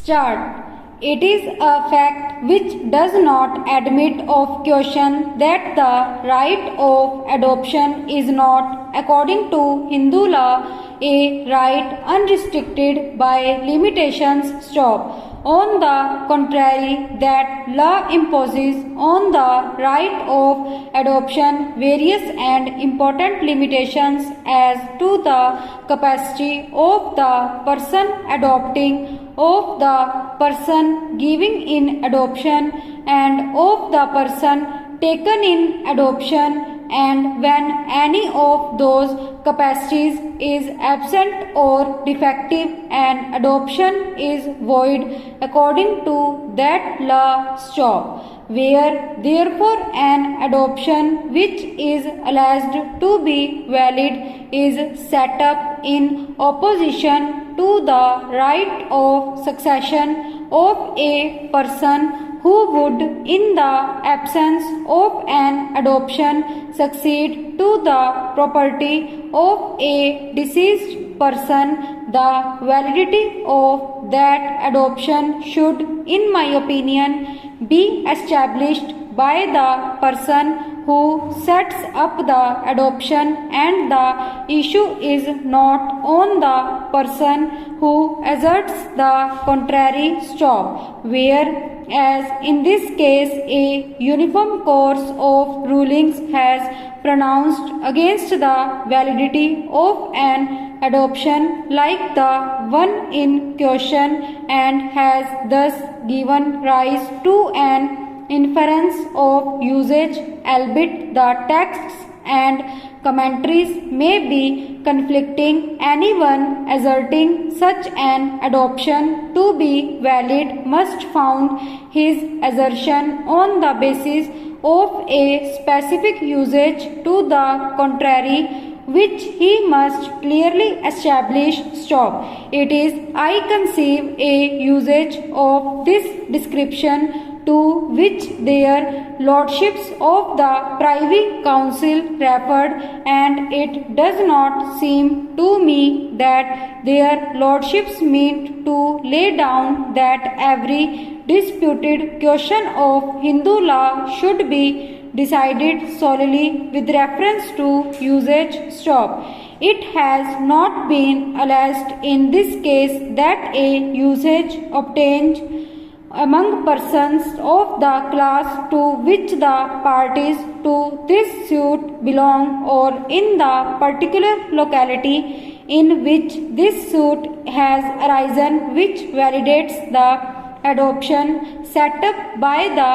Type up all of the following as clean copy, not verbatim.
Start. It is a fact which does not admit of question that the right of adoption is not, according to Hindu law, a right unrestricted by limitations. Stop. On the contrary, that law imposes on the right of adoption various and important limitations as to the capacity of the person adopting, of the person giving in adoption, and of the person taken in adoption, and when any of those capacities is absent or defective, an adoption is void according to that law. Stop. Where therefore an adoption which is alleged to be valid is set up in opposition to the right of succession of a person who would, in the absence of an adoption, succeed to the property of a deceased person, the validity of that adoption should, in my opinion, be established by the person who sets up the adoption, and the issue is not on the person who asserts the contrary. Stop. Whereas in this case a uniform course of rulings has pronounced against the validity of an adoption like the one in question, and has thus given rise to an inference of usage, albeit the texts and commentaries may be conflicting. Anyone asserting such an adoption to be valid must found his assertion on the basis of a specific usage to the contrary, which he must clearly establish. Stop. It is, I conceive, a usage of this description to which their lordships of the Privy Council referred, and it does not seem to me that their lordships meant to lay down that every disputed question of Hindu law should be decided solely with reference to usage. Stop. It has not been alleged in this case that a usage obtained among persons of the class to which the parties to this suit belong, or in the particular locality in which this suit has arisen, which validates the adoption set up by the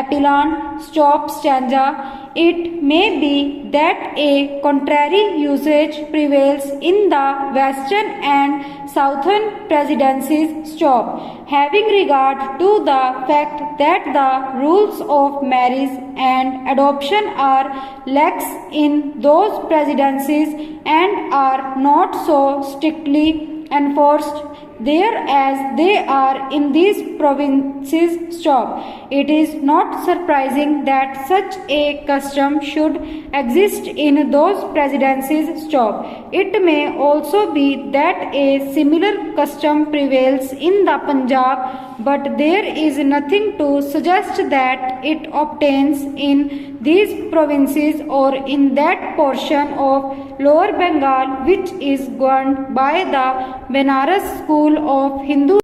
appellant. Stop. Stanza. It may be that a contrary usage prevails in the western and southern presidencies. Stop. Having regard to the fact that the rules of marriage and adoption are lax in those presidencies and are not so strictly enforced there as they are in these provinces. Stop. It is not surprising that such a custom should exist in those presidencies. Stop. It may also be that a similar custom prevails in the Punjab, but there is nothing to suggest that it obtains in these provinces or in that portion of Lower Bengal which is governed by the Benares school of Hindu